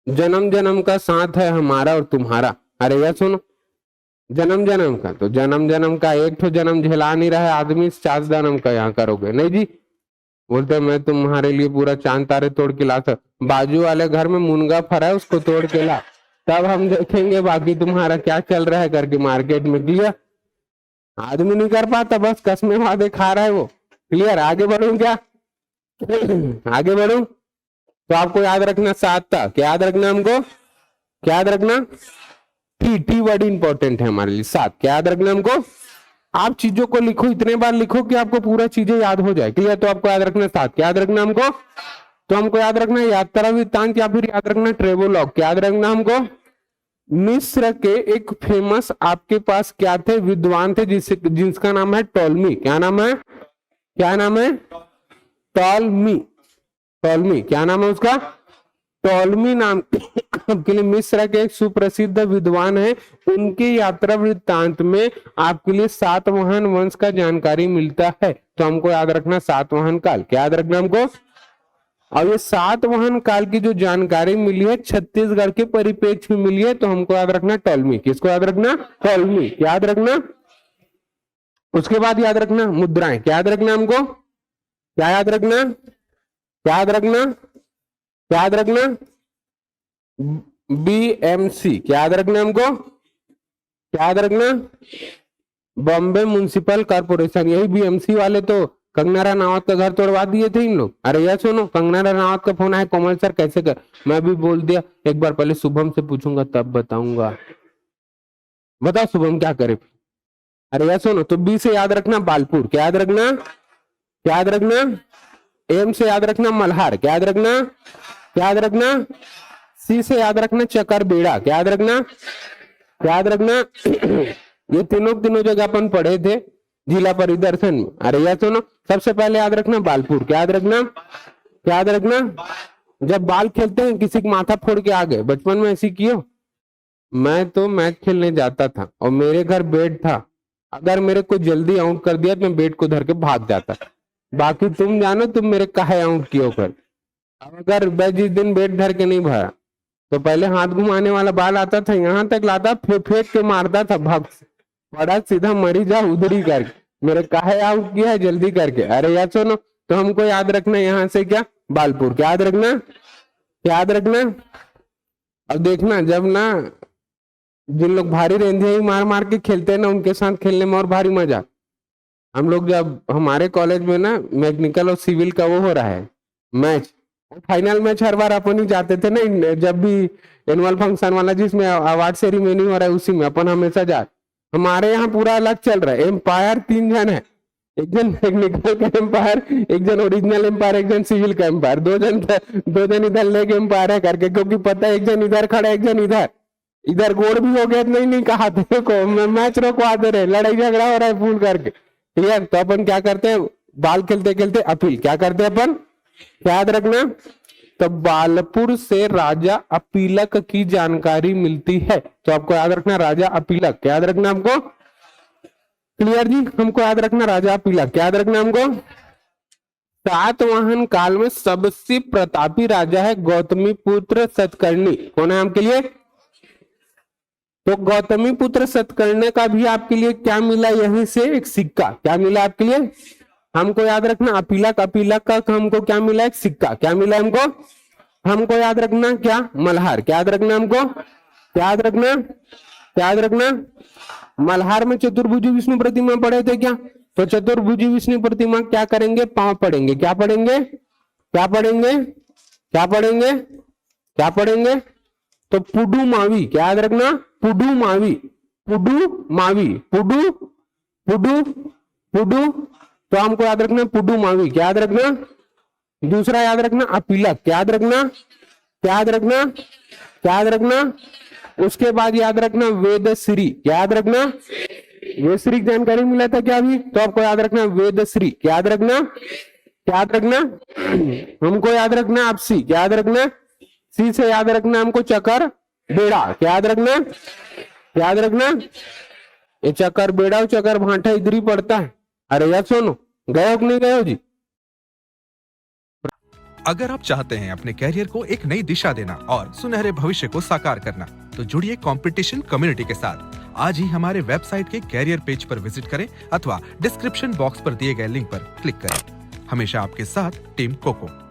जन्म जन्म का साथ है हमारा और तुम्हारा। अरे यार सुनो, जन्म जन्म का तो जन्म जन्म का एक तो जन्म झेला नहीं रहा है आदमी, 50 जन्म का यहाँ करोगे नहीं जी। बोलते मैं तुम्हारे लिए पूरा चांद तारे तोड़ के लाता, बाजू वाले घर में मुनगा फरा है उसको तोड़ के ला, तब हम देखेंगे बाकी तुम्हारा क्या चल रहा है करके मार्केट में। क्लियर? आदमी नहीं कर पाता, बस कसमे वादे खा रहा है वो। क्लियर? आगे बढ़ू क्या? आगे बढ़ू तो आपको याद रखना 7 था, क्या याद रखना हमको? क्या याद रखना? टी वर्ड इंपॉर्टेंट है हमारे लिए। 7 क्या याद रखना हमको? आप चीजों को लिखो, इतने बार लिखो कि आपको पूरा चीजें याद हो जाए। क्लियर? तो आपको याद रखना 7 क्या याद रखना हमको? तो हमको याद रखना यात्रा वृत्तांत या फिर याद रखना ट्रेवोलॉग। क्या याद रखना हमको? मिस्र के एक फेमस आपके पास क्या थे, विद्वान थे जिसका नाम है टॉलमी। क्या नाम है? क्या नाम है? टॉलमी। टॉलमी क्या नाम है उसका? टॉलमी नाम के लिए मिस्र के एक सुप्रसिद्ध विद्वान है। उनके यात्रा वृत्तांत में आपके लिए सातवाहन वंश का जानकारी मिलता है। तो हमको याद रखना सातवाहन काल। क्या याद रखना हमको? और ये सातवाहन काल की जो जानकारी मिली है छत्तीसगढ़ के परिप्रेक्ष्य में मिली है, तो हमको याद रखना टॉलमी। किसको याद रखना? टॉलमी। याद रखना। उसके बाद याद रखना मुद्राएं। क्या याद रखना हमको? क्या याद रखना? क्या याद रखना? क्या याद रखना? बीएमसी। क्या याद रखना हमको? क्या याद रखना? Bombay municipal corporation. यही बीएमसी वाले तो कंगना रनावत का घर तोड़वा दिए थे इन लोग। अरे यार सुनो, कंगना रनावत का फोन आया, कोमल सर कैसे कर, मैं भी बोल दिया एक बार पहले शुभम से पूछूंगा तब बताऊंगा। बताओ शुभम क्या करे। अरे यार सुनो, तो बी से याद रखना बालपुर। क्या याद रखना? क्या याद रखना? एम से याद रखना मल्हार। क्या याद रखना? क्या याद रखना? सी से याद रखना चकरबेड़ा। क्या याद रखना? क्या याद रखना? ये तीनों जगह अपन पढ़े थे जिला परिदर्शन में। अरे यार सुनो, सबसे पहले याद रखना बालपुर। क्या याद रखना? क्या याद रखना? जब बाल खेलते हैं किसी का माथा फोड़ के आ गए, बचपन में ऐसी कियो। मैं तो मैच खेलने जाता था और मेरे घर बेड था, अगर मेरे को जल्दी आउट कर दिया तो मैं बेड को धर के भाग जाता। बाकी तुम जानो तुम मेरे काहे आउट कियो कर। अगर मैं जिस दिन बेड धर के नहीं भरा तो पहले हाथ घुमाने वाला बाल आता था, यहां तक लाता, फिर फेंक के मारता था, भाग बड़ा सीधा मरी जा उधरी करके, मेरे काहे आउट किया है जल्दी करके। अरे यार सुनो, तो हमको याद रखना यहाँ से क्या बालपुर। क्या याद रखना? क्या याद रखना? अब देखना जब ना जिन लोग भारी रेंधिया ही मार मार के खेलते हैं ना, उनके साथ खेलने में और भारी मजा। हम लोग जब हमारे कॉलेज में ना मैकेनिकल और सिविल का वो हो रहा है मैच, फाइनल मैच हर बार अपन ही जाते थे ना, जब भी एनुअल फंक्शन वाला जिसमें अवार्ड सेरेमनी हो रहा है उसी में अपन हमेशा जा। हमारे यहाँ पूरा अलग चल रहा है, एम्पायर 3 जन है, एक जन टेक्निकल का एम्पायर, एक जन ओरिजिनल एम्पायर, एक जन सिविल का एम्पायर, 2 जन इधर लेके एम्पायर है करके, क्योंकि पता है एक जन इधर खड़ा एक जन इधर, इधर गोड़ भी हो गया तो नहीं कहा को मैच रोकवा दे रहे, लड़ाई झगड़ा हो रहा है फूल करके। ठीक है, तो अपन क्या करते हैं बाल खेलते खेलते अपील। क्या करते हैं अपन? याद रखना, तो बालपुर से राजा अपीलक की जानकारी मिलती है। तो आपको याद रखना राजा अपीलक। याद रखना हमको। क्लियर जी? हमको याद रखना राजा अपीलक। याद रखना हमको। सातवाहन काल में सबसे प्रतापी राजा है गौतमी पुत्र सतकर्णी। कौन है आपके लिए? तो गौतमी पुत्र सतकर्णी का भी आपके लिए क्या मिला, यहीं से एक सिक्का। क्या मिला आपके लिए? हमको याद रखना अपीलक, अपीलक का हमको क्या मिला? एक सिक्का। क्या मिला हमको? हमको याद रखना क्या? मल्हार। क्या याद रखना हमको? क्या याद रखना? क्या याद रखना? मल्हार में चतुर्भुजी विष्णु प्रतिमा पढ़े थे क्या? तो चतुर्भुजी विष्णु प्रतिमा क्या करेंगे? पांव पढ़ेंगे। क्या पढ़ेंगे? क्या पढ़ेंगे? क्या पढ़ेंगे? क्या पढ़ेंगे? तो पुडू मावी। क्या याद रखना? पुडू मावी, पुडू मावी, पुडू पुडू पुडू, तो हमको याद रखना पुडू मावी। क्या याद रखना? दूसरा याद रखना अपीलक। क्या याद रखना? क्या याद रखना? क्या याद रखना? उसके बाद याद रखना वेदश्री। क्या याद रखना? वेदश्री की जानकारी मिला था क्या अभी? तो आपको याद रखना वेदश्री। क्या याद रखना? क्या याद रखना? हमको याद रखना आपसी। क्या याद रखना? सी से याद रखना हमको चकर बेड़ा। क्या याद रखना? याद रखना ये चकर बेड़ा और चकर भांटा इधर ही पड़ता है। अरे यार सुनो, गए हो कि नहीं गए हो जी? अगर आप चाहते हैं अपने कैरियर को एक नई दिशा देना और सुनहरे भविष्य को साकार करना, तो जुड़िए कंपटीशन कम्युनिटी के साथ। आज ही हमारे वेबसाइट के कैरियर पेज पर विजिट करें अथवा डिस्क्रिप्शन बॉक्स पर दिए गए लिंक पर क्लिक करें। हमेशा आपके साथ टीम कोको।